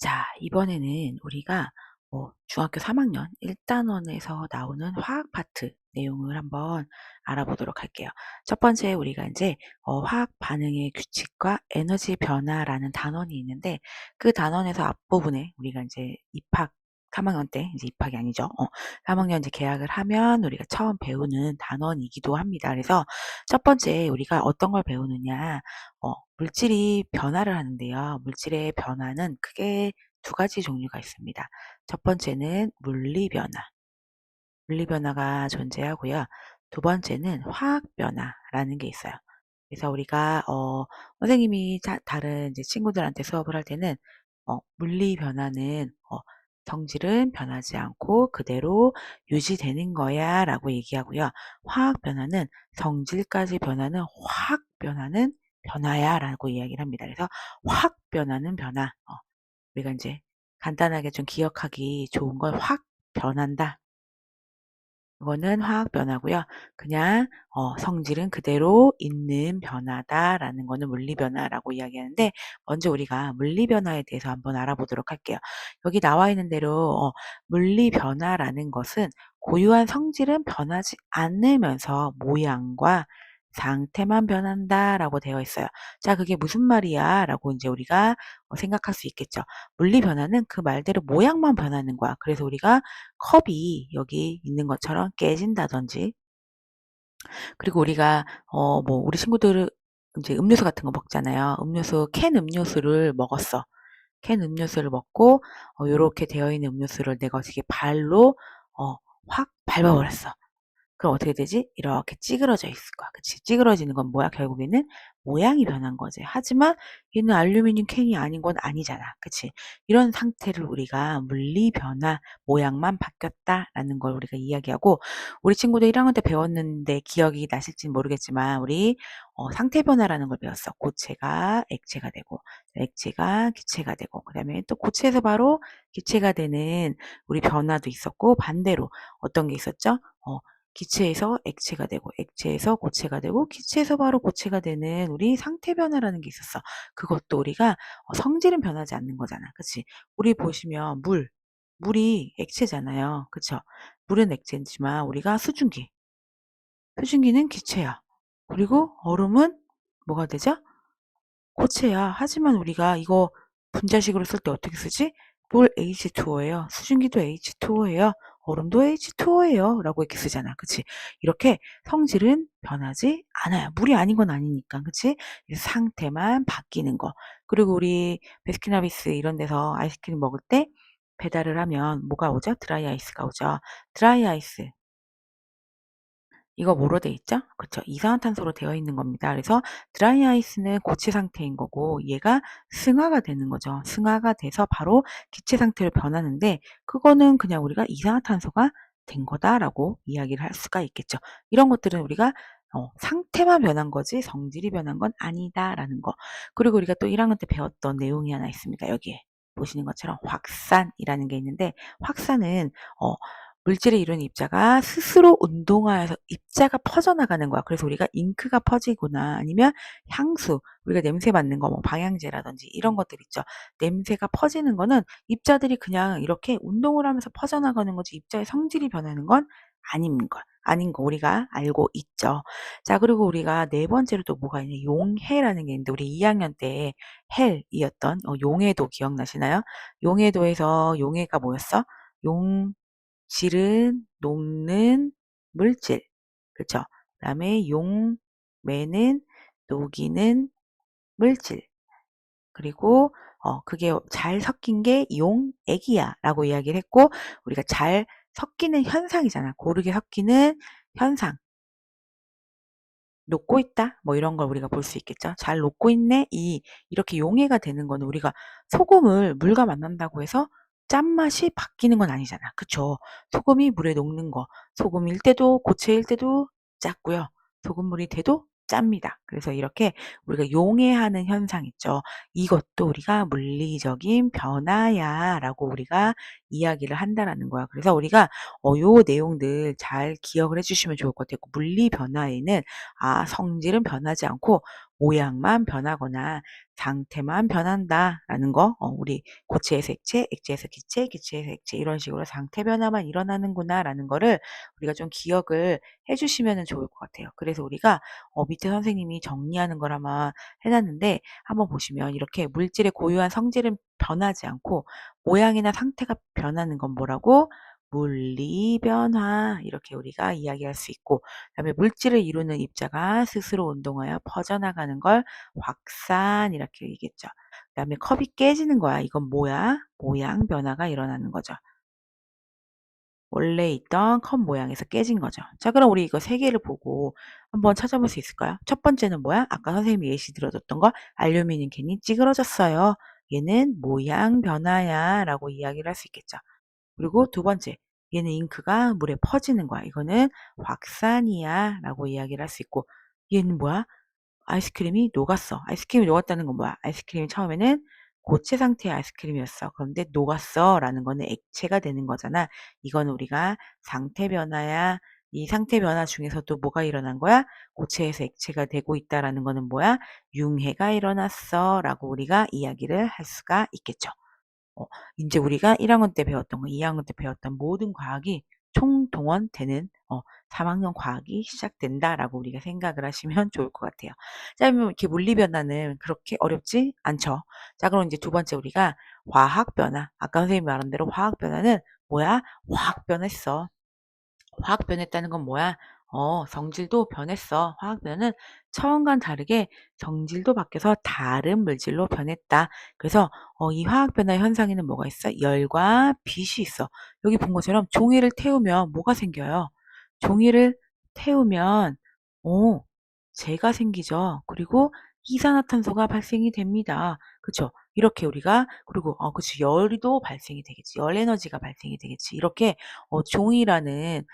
자, 이번에는 우리가 중학교 3학년 1단원에서 나오는 화학 파트 내용을 한번 알아보도록 할게요. 첫 번째 우리가 이제 화학 반응의 규칙과 에너지 변화라는 단원이 있는데 그 단원에서 앞부분에 우리가 이제 입학 3학년 때 이제 입학이 아니죠. 3학년 이제 개학을 하면 우리가 처음 배우는 단원이기도 합니다. 그래서 첫 번째 우리가 어떤 걸 배우느냐, 물질이 변화를 하는데요. 물질의 변화는 크게 두 가지 종류가 있습니다. 첫 번째는 물리 변화, 물리 변화가 존재하고요. 두 번째는 화학 변화라는 게 있어요. 그래서 우리가 선생님이 다른 이제 친구들한테 수업을 할 때는 물리 변화는 성질은 변하지 않고 그대로 유지되는 거야라고 얘기하고요. 화학 변화는 성질까지 변하는 화학 변화는 변화야라고 이야기를 합니다. 그래서 화학 변화는 변화. 우리가 인제 간단하게 좀 기억하기 좋은 건 확 변한다. 그거는 화학 변화고요. 그냥 성질은 그대로 있는 변화다라는 거는 물리 변화라고 이야기하는데 먼저 우리가 물리 변화에 대해서 한번 알아보도록 할게요. 여기 나와 있는 대로 물리 변화라는 것은 고유한 성질은 변하지 않으면서 모양과 상태만 변한다라고 되어 있어요. 자, 그게 무슨 말이야라고 인제 우리가 생각할 수 있겠죠. 물리 변화는 그 말대로 모양만 변하는 거야. 그래서 우리가 컵이 여기 있는 것처럼 깨진다든지 그리고 우리가 우리 친구들은 인제 음료수 같은 거 먹잖아요. 캔 음료수를 먹었어. 캔 음료수를 먹고 요렇게 되어 있는 음료수를 내가 어떻게 발로 어 확 밟아 버렸어. 그럼 어떻게 되지? 이렇게 찌그러져 있을 거야. 그치? 찌그러지는 건 뭐야? 결국에는 모양이 변한 거지. 하지만 얘는 알루미늄 캔이 아닌 건 아니잖아. 그치? 이런 상태를 우리가 물리 변화, 모양만 바뀌었다라는 걸 우리가 이야기하고 우리 친구들 1학년 때 배웠는데 기억이 나실지는 모르겠지만 우리 상태 변화라는 걸 배웠어. 고체가 액체가 되고 액체가 기체가 되고 그다음에 또 고체에서 바로 기체가 되는 우리 변화도 있었고 반대로 어떤 게 있었죠? 기체에서 액체가 되고 액체에서 고체가 되고 기체에서 바로 고체가 되는 우리 상태 변화라는 게 있었어. 그것도 우리가 성질은 변하지 않는 거잖아. 그치? 우리 보시면 물이 액체잖아요. 그쵸? 물은 액체지만 우리가 수증기는 기체야. 그리고 얼음은 뭐가 되죠? 고체야. 하지만 우리가 이거 분자식으로 쓸 때 어떻게 쓰지? 물 H2O예요. 수증기도 H2O예요. 얼음도 H2O예요. 라고 이렇게 쓰잖아. 그치? 이렇게 성질은 변하지 않아요. 물이 아닌 건 아니니까. 그치? 상태만 바뀌는 거. 그리고 우리 베스킨라빈스 이런 데서 아이스크림 먹을 때 배달을 하면 뭐가 오죠? 드라이 아이스가 오죠. 드라이 아이스. 이거 뭐로 돼 있죠? 그쵸. 이산화탄소로 되어 있는 겁니다. 그래서 드라이 아이스는 고체 상태인 거고 얘가 승화가 되는 거죠. 승화가 돼서 바로 기체 상태로 변하는데 그거는 그냥 우리가 이산화탄소가 된 거다라고 이야기를 할 수가 있겠죠. 이런 것들은 우리가 상태만 변한 거지 성질이 변한 건 아니다라는 거. 그리고 우리가 또 1학년 때 배웠던 내용이 하나 있습니다. 여기에 보시는 것처럼 확산이라는 게 있는데 확산은 물질을 이룬 입자가 스스로 운동하여서 입자가 퍼져나가는 거야. 그래서 우리가 잉크가 퍼지거나 아니면 향수, 우리가 냄새 맡는 거, 뭐 방향제라든지 이런 것들 있죠. 냄새가 퍼지는 거는 입자들이 그냥 이렇게 운동을 하면서 퍼져나가는 거지 입자의 성질이 변하는 건 아닌 거 우리가 알고 있죠. 자, 그리고 우리가 네 번째로 또 뭐가 있냐? 용해라는 게 있는데 우리 2학년 때 헬이었던 용해도 기억나시나요? 용해도에서 용해가 뭐였어? 용 질은 녹는 물질. 그쵸? 그다음에 용매는 녹이는 물질. 그리고 그게 잘 섞인 게 용액이야라고 이야기를 했고 우리가 잘 섞이는 현상이잖아. 고르게 섞이는 현상. 녹고 있다. 뭐 이런 걸 우리가 볼 수 있겠죠. 잘 녹고 있네. 이렇게 용해가 되는 거는 우리가 소금을 물과 만난다고 해서 짠맛이 바뀌는 건 아니잖아. 그쵸? 소금이 물에 녹는 거. 소금일 때도 고체일 때도 짰고요. 소금물이 돼도 짭니다. 그래서 이렇게 우리가 용해하는 현상 있죠. 이것도 우리가 물리적인 변화야라고 우리가 이야기를 한다라는 거야. 그래서 우리가 요 내용들 잘 기억을 해주시면 좋을 것 같아요. 물리 변화에는 성질은 변하지 않고 모양만 변하거나 상태만 변한다라는 거, 우리 고체에서 액체, 액체에서 기체, 기체에서 액체 이런 식으로 상태 변화만 일어나는구나라는 거를 우리가 좀 기억을 해 주시면은 좋을 것 같아요. 그래서 우리가 밑에 선생님이 정리하는 걸 아마 해 놨는데 한번 보시면 이렇게 물질의 고유한 성질은 변하지 않고 모양이나 상태가 변하는 건 뭐라고? 물리 변화 이렇게 우리가 이야기할 수 있고, 그다음에 물질을 이루는 입자가 스스로 운동하여 퍼져나가는 걸 확산 이렇게 얘기했죠. 그다음에 컵이 깨지는 거야. 이건 뭐야? 모양 변화가 일어나는 거죠. 원래 있던 컵 모양에서 깨진 거죠. 자, 그럼 우리 이거 세 개를 보고 한번 찾아볼 수 있을까요? 첫 번째는 뭐야? 아까 선생님이 예시 들어줬던 거, 알루미늄 캔이 찌그러졌어요. 얘는 모양 변화야 라고 이야기를 할 수 있겠죠. 그리고 두 번째, 얘는 잉크가 물에 퍼지는 거야. 이거는 확산이야 라고 이야기를 할 수 있고, 얘는 뭐야? 아이스크림이 녹았어. 아이스크림이 녹았다는 건 뭐야? 아이스크림이 처음에는 고체 상태의 아이스크림이었어. 그런데 녹았어 라는 거는 액체가 되는 거잖아. 이거는 우리가 상태 변화야. 이 상태 변화 중에서도 뭐가 일어난 거야? 고체에서 액체가 되고 있다라는 거는 뭐야? 융해가 일어났어 라고 우리가 이야기를 할 수가 있겠죠. 어 인제 우리가 1 학년 때 배웠던 거, 2 학년 때 배웠던 모든 과학이 총동원되는 3 학년 과학이 시작된다라고 우리가 생각을 하시면 좋을 것 같아요. 자, 그러면 이렇게 물리 변화는 그렇게 어렵지 않죠. 자, 그럼 인제 두 번째 우리가 화학 변화. 아까 선생님이 말한 대로 화학 변화는 뭐야? 확 변했어. 화학 변했다는 건 뭐야? 성질도 변했어. 화학 변화는 처음과는 다르게 성질도 바뀌어서 다른 물질로 변했다. 그래서 이 화학 변화 현상에는 뭐가 있어? 열과 빛이 있어. 여기 본 것처럼 종이를 태우면 뭐가 생겨요? 종이를 태우면 어, 재가 생기죠. 그리고 이산화탄소가 발생이 됩니다. 그쵸? 이렇게 우리가, 그리고 그치, 열도 발생이 되겠지. 열 에너지가 발생이 되겠지. 이렇게 종이라는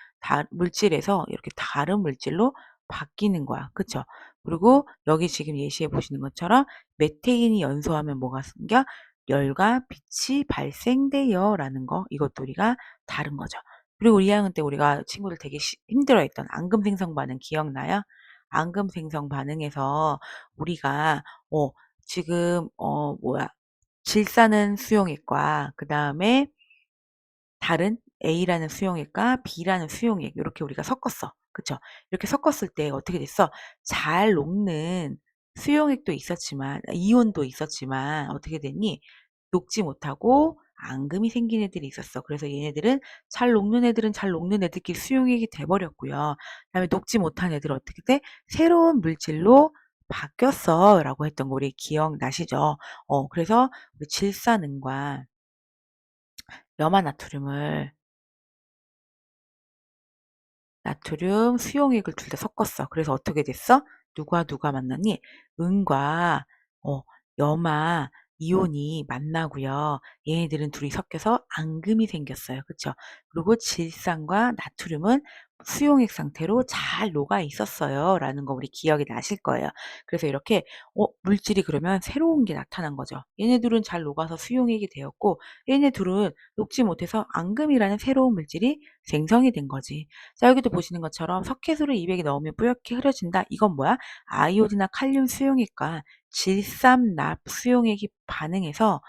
물질에서 이렇게 다른 물질로 바뀌는 거야. 그쵸? 그리고 여기 지금 예시해 보시는 것처럼 메테인이 연소하면 뭐가 생겨? 열과 빛이 발생돼요 라는 거, 이것도 우리가 다른 거죠. 그리고 우리 2학년 때 우리가 친구들 되게 힘들어했던 앙금 생성 반응 기억나요? 앙금 생성 반응에서 우리가 지금 뭐야, 질산은 수용액과 그다음에 다른 A라는 수용액과 B라는 수용액 요렇게 우리가 섞었어. 그쵸? 이렇게 섞었을 때 어떻게 됐어? 잘 녹는 수용액도 있었지만, 이온도 있었지만 어떻게 됐니? 녹지 못하고 앙금이 생긴 애들이 있었어. 그래서 얘네들은 잘 녹는 애들은 잘 녹는 애들끼리 수용액이 돼 버렸고요. 그다음에 녹지 못한 애들은 어떻게 돼? 새로운 물질로 바뀌었어라고 했던 거 우리 기억나시죠? 그래서 우리 질산은과 염화나트륨을 나트륨, 수용액을 둘 다 섞었어. 그래서 어떻게 됐어? 누가 만났니? 은과 어 염화 이온이 만나고요. 얘네들은 둘이 섞여서 앙금이 생겼어요. 그쵸? 그리고 질산과 나트륨은 수용액 상태로 잘 녹아 있었어요. 라는 거 우리 기억이 나실 거예요. 그래서 이렇게 물질이 그러면 새로운 게 나타난 거죠. 얘네들은 잘 녹아서 수용액이 되었고, 얘네 둘은 녹지 못해서 앙금이라는 새로운 물질이 생성이 된 거지. 자, 여기도 보시는 것처럼 석회수를 200에 넣으면 뿌옇게 흐려진다. 이건 뭐야? 아이오디나 칼륨 수용액과 질산납 수용액이 반응해서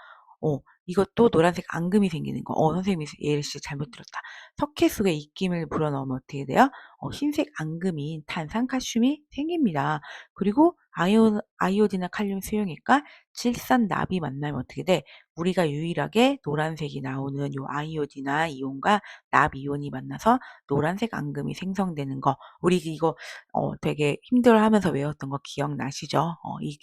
이것도 노란색 앙금이 생기는 거. 선생님이 예시 잘못 들었다. 석회수에 입김을 불어넣으면 어떻게 돼요? 흰색 앙금인 탄산칼슘이 생깁니다. 그리고 아이오디나 칼륨 수용액과 질산납이 만나면 어떻게 돼? 우리가 유일하게 노란색이 나오는 요 아이오디나 이온과 납 이온이 만나서 노란색 앙금이 생성되는 거. 우리 이거 되게 힘들어하면서 외웠던 거 기억나시죠?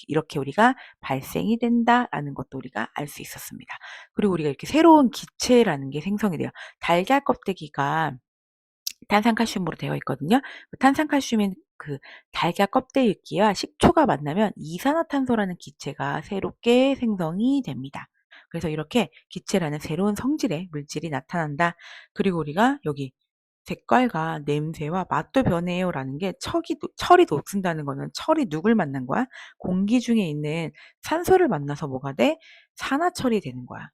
이렇게 우리가 발생이 된다라는 것도 우리가 알 수 있었습니다. 그리고 우리가 이렇게 새로운 기체라는 게 생성이 돼요. 달걀 껍데기가 탄산칼슘으로 되어 있거든요. 그 탄산칼슘인 그 달걀 껍데기와 식초가 만나면 이산화탄소라는 기체가 새롭게 생성이 됩니다. 그래서 이렇게 기체라는 새로운 성질의 물질이 나타난다. 그리고 우리가 여기 색깔과 냄새와 맛도 변해요라는 게, 철이 녹슨다는 거는 철이 누굴 만난 거야? 공기 중에 있는 산소를 만나서 뭐가 돼? 산화철이 되는 거야.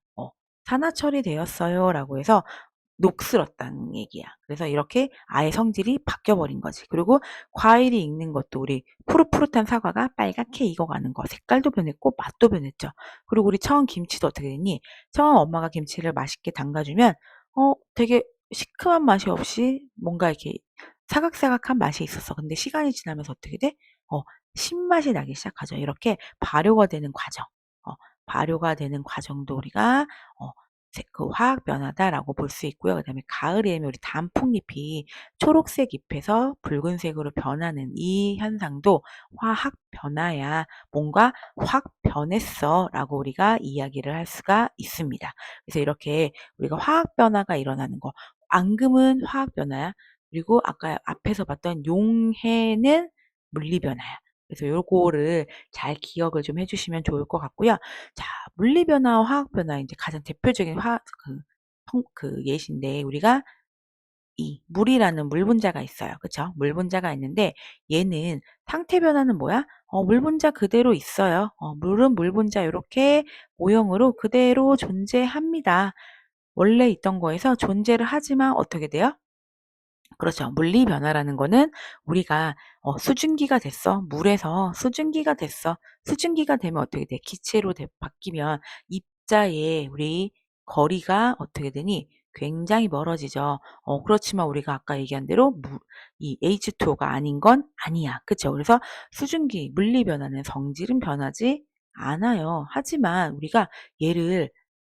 산화철이 되었어요라고 해서 녹슬었다는 얘기야. 그래서 이렇게 아예 성질이 바뀌어 버린 거지. 그리고 과일이 익는 것도 우리 푸릇푸릇한 사과가 빨갛게 익어가는 거 색깔도 변했고 맛도 변했죠. 그리고 우리 처음 김치도 어떻게 됐니? 처음 엄마가 김치를 맛있게 담가주면 되게 시큼한 맛이 없이 뭔가 이렇게 사각사각한 맛이 있었어. 근데 시간이 지나면서 어떻게 돼? 신맛이 나기 시작하죠. 이렇게 발효가 되는 과정. 어 발효가 되는 과정도 우리가 어 그 화학 변화다라고 볼 수 있고요. 그다음에 가을이 되면 우리 단풍잎이 초록색 잎에서 붉은색으로 변하는 이 현상도 화학 변화야. 뭔가 확 변했어라고 우리가 이야기를 할 수가 있습니다. 그래서 이렇게 우리가 화학 변화가 일어나는 거, 앙금은 화학 변화야. 그리고 아까 앞에서 봤던 용해는 물리 변화야. 그래서 요거를 잘 기억을 좀 해 주시면 좋을 것 같고요. 자, 물리 변화와 화학 변화 인제 가장 대표적인 예시인데 우리가 이 물이라는 물 분자가 있어요. 그쵸? 물 분자가 있는데 얘는 상태 변화는 뭐야? 물 분자 그대로 있어요. 물은 물 분자 요렇게 모형으로 그대로 존재합니다. 원래 있던 거에서 존재를 하지만 어떻게 돼요? 그렇죠. 물리 변화라는 거는 우리가 수증기가 됐어. 물에서 수증기가 됐어. 수증기가 되면 어떻게 돼? 기체로 바뀌면 입자의 우리 거리가 어떻게 되니? 굉장히 멀어지죠. 그렇지만 우리가 아까 얘기한 대로 이 H2O가 아닌 건 아니야. 그쵸? 그래서 수증기, 물리 변화는 성질은 변하지 않아요. 하지만 우리가 얘를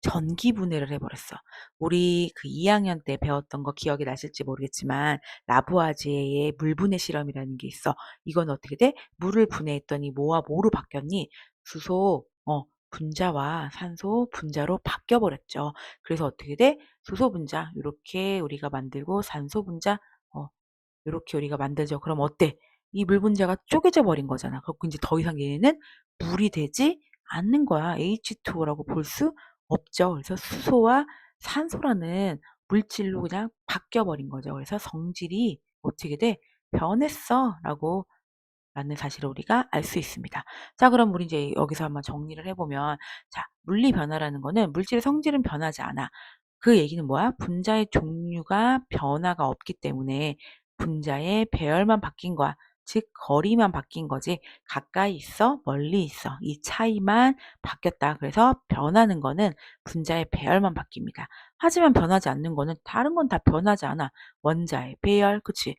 전기 분해를 해버렸어. 우리 그 2학년 때 배웠던 거 기억이 나실지 모르겠지만 라부아지에의 물 분해 실험이라는 게 있어. 이건 어떻게 돼? 물을 분해했더니 뭐와 뭐로 바뀌었니? 수소 분자와 산소 분자로 바뀌어 버렸죠. 그래서 어떻게 돼? 수소 분자 요렇게 우리가 만들고 산소 분자 요렇게 우리가 만들죠. 그럼 어때? 이 물 분자가 쪼개져 버린 거잖아. 그래 갖고 인제 더 이상 얘네는 물이 되지 않는 거야. H2O라고 볼 수 없죠. 그래서 수소와 산소라는 물질로 그냥 바뀌어 버린 거죠. 그래서 성질이 어떻게 돼? "변했어."라고 라는 사실을 우리가 알 수 있습니다. 자, 그럼 우리 이제 여기서 한번 정리를 해 보면 자, 물리 변화라는 거는 물질의 성질은 변하지 않아. 그 얘기는 뭐야? 분자의 종류가 변화가 없기 때문에 분자의 배열만 바뀐 거야. 즉 거리만 바뀐 거지. 가까이 있어, 멀리 있어. 이 차이만 바뀌었다. 그래서 변하는 거는 분자의 배열만 바뀝니다. 하지만 변하지 않는 거는 다른 건 다 변하지 않아. 원자의 배열, 그치?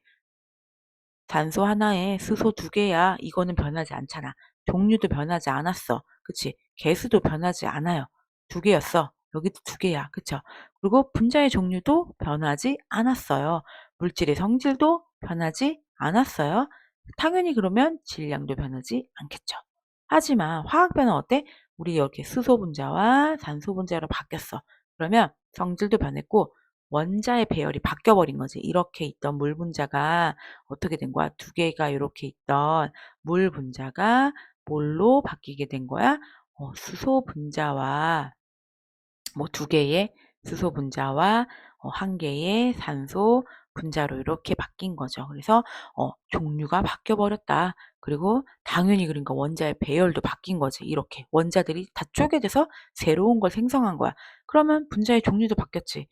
단소 하나에 수소 두 개야. 이거는 변하지 않잖아. 종류도 변하지 않았어. 그치? 개수도 변하지 않아요. 두 개였어. 여기도 두 개야. 그쵸? 그리고 분자의 종류도 변하지 않았어요. 물질의 성질도 변하지 않았어요. 당연히 그러면 질량도 변하지 않겠죠. 하지만 화학 변화 어때? 우리 이렇게 수소 분자와 산소 분자로 바뀌었어. 그러면 성질도 변했고 원자의 배열이 바뀌어 버린 거지. 이렇게 있던 물 분자가 어떻게 된 거야? 두 개가 요렇게 있던 물 분자가 뭘로 바뀌게 된 거야? 수소 분자와 뭐 두 개의 수소 분자와 한 개의 산소 분자로 이렇게 바뀐 거죠. 그래서 종류가 바뀌어 버렸다. 그리고 당연히 그러니까 원자의 배열도 바뀐 거지. 이렇게 원자들이 다 쪼개져서 새로운 걸 생성한 거야. 그러면 분자의 종류도 바뀌었지.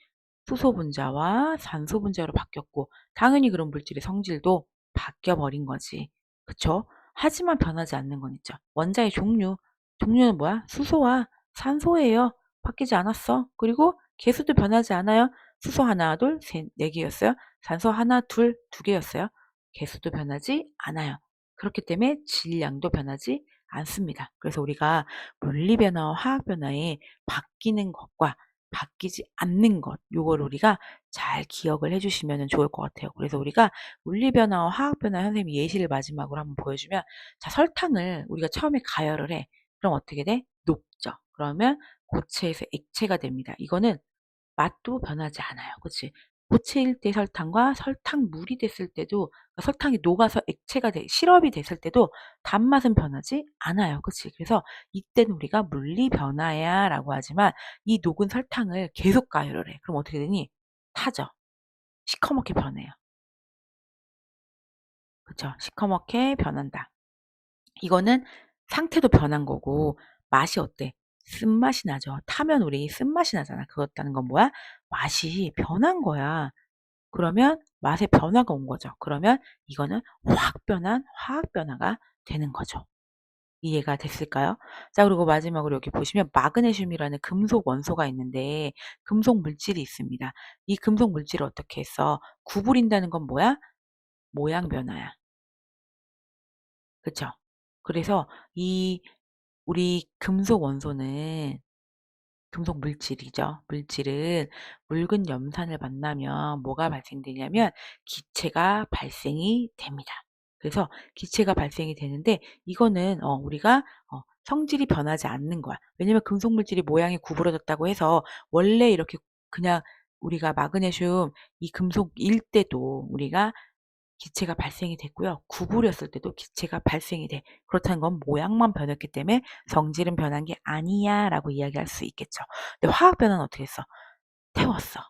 수소 분자와 산소 분자로 바뀌었고 당연히 그런 물질의 성질도 바뀌어 버린 거지. 그쵸? 하지만 변하지 않는 건 있죠. 원자의 종류. 종류는 뭐야? 수소와 산소예요. 바뀌지 않았어. 그리고 개수도 변하지 않아요. 수소 하나, 둘, 셋, 네 개였어요. 산소 하나, 둘, 두 개였어요. 개수도 변하지 않아요. 그렇기 때문에 질량도 변하지 않습니다. 그래서 우리가 물리 변화와 화학 변화에 바뀌는 것과 바뀌지 않는 것, 요거를 우리가 잘 기억을 해 주시면 좋을 것 같아요. 그래서 우리가 물리 변화와 화학 변화 선생님이 예시를 마지막으로 한번 보여주면 자, 설탕을 우리가 처음에 가열을 해. 그럼 어떻게 돼? 녹죠. 그러면 고체에서 액체가 됩니다. 이거는 맛도 변하지 않아요. 그치? 고체일 때 설탕과 설탕물이 됐을 때도 그러니까 설탕이 녹아서 액체가 시럽이 됐을 때도 단맛은 변하지 않아요. 그치? 그래서 이때는 우리가 물리 변화야 라고 하지만 이 녹은 설탕을 계속 가열을 해. 그럼 어떻게 되니? 타죠. 시커멓게 변해요. 그쵸? 시커멓게 변한다. 이거는 상태도 변한 거고 맛이 어때? 쓴맛이 나죠. 타면 우리 쓴맛이 나잖아. 그렇다는 건 뭐야? 맛이 변한 거야. 그러면 맛의 변화가 온 거죠. 그러면 이거는 확 변한 화학 변화가 되는 거죠. 이해가 됐을까요? 자, 그리고 마지막으로 여기 보시면 마그네슘이라는 금속 원소가 있는데 금속 물질이 있습니다. 이 금속 물질을 어떻게 해서 구부린다는 건 뭐야? 모양 변화야. 그쵸? 그래서 이 우리 금속 원소는 금속 물질이죠. 물질은 묽은 염산을 만나면 뭐가 발생되냐면 기체가 발생이 됩니다. 그래서 기체가 발생이 되는데 이거는 우리가 성질이 변하지 않는 거야. 왜냐면 금속 물질이 모양이 구부러졌다고 해서 원래 이렇게 그냥 우리가 마그네슘 이 금속일 때도 우리가 기체가 발생이 됐고요. 구부렸을 때도 기체가 발생이 돼. 그렇다는 건 모양만 변했기 때문에 성질은 변한 게 아니야라고 이야기할 수 있겠죠. 근데 화학 변화는 어떻게 했어? 태웠어.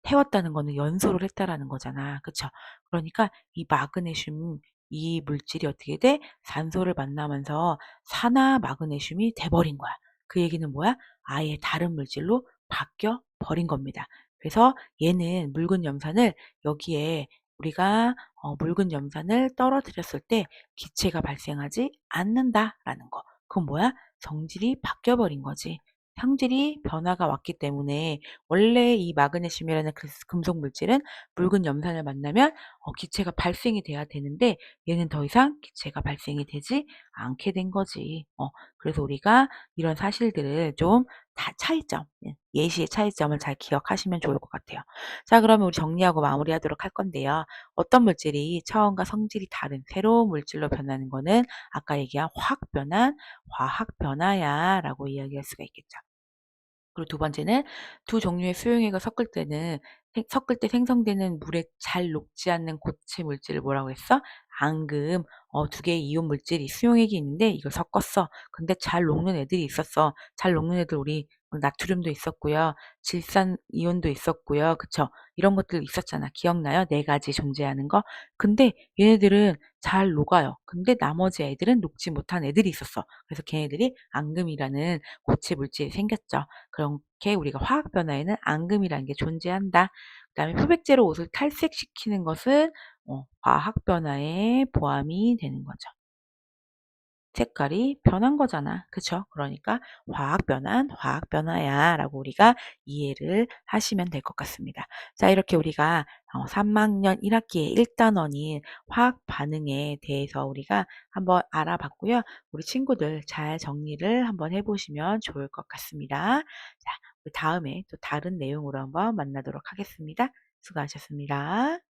태웠다는 거는 연소를 했다라는 거잖아. 그쵸? 그러니까 이 마그네슘 이 물질이 어떻게 돼? 산소를 만나면서 산화 마그네슘이 돼 버린 거야. 그 얘기는 뭐야? 아예 다른 물질로 바뀌어 버린 겁니다. 그래서 얘는 묽은 염산을 여기에 우리가 묽은 염산을 떨어뜨렸을 때 기체가 발생하지 않는다라는 거. 그건 뭐야? 성질이 바뀌어 버린 거지. 성질이 변화가 왔기 때문에 원래 이 마그네슘이라는 금속 물질은 묽은 염산을 만나면 기체가 발생이 돼야 되는데 얘는 더 이상 기체가 발생이 되지 않게 된 거지. 그래서 우리가 이런 사실들을 좀 다 차이점, 예시의 차이점을 잘 기억하시면 좋을 것 같아요. 자, 그러면 우리 정리하고 마무리하도록 할 건데요. 어떤 물질이 처음과 성질이 다른 새로운 물질로 변하는 거는 아까 얘기한 확 변한 화학 변화야라고 이야기할 수가 있겠죠. 그리고 두 번째는 두 종류의 수용액을 섞을 때 생성되는 물에 잘 녹지 않는 고체 물질을 뭐라고 했어? 앙금. 두 개의 이온 물질이 수용액이 있는데 이걸 섞었어. 근데 잘 녹는 애들이 있었어. 잘 녹는 애들 우리 나트륨도 있었고요. 질산 이온도 있었고요. 그쵸? 이런 것들 있었잖아. 기억나요? 네 가지 존재하는 거. 근데 얘네들은 잘 녹아요. 근데 나머지 애들은 녹지 못한 애들이 있었어. 그래서 걔네들이 앙금이라는 고체 물질이 생겼죠. 그렇게 우리가 화학 변화에는 앙금이라는 게 존재한다. 그다음에 표백제로 옷을 탈색시키는 것은 화학 변화에 포함이 되는 거죠. 색깔이 변한 거잖아. 그쵸? 그러니까 화학 변화는 화학 변화야 라고 우리가 이해를 하시면 될 것 같습니다. 자, 이렇게 우리가 3학년 1학기의 1단원인 화학 반응에 대해서 우리가 한번 알아봤고요. 우리 친구들 잘 정리를 한번 해보시면 좋을 것 같습니다. 자, 우리 다음에 또 다른 내용으로 한번 만나도록 하겠습니다. 수고하셨습니다.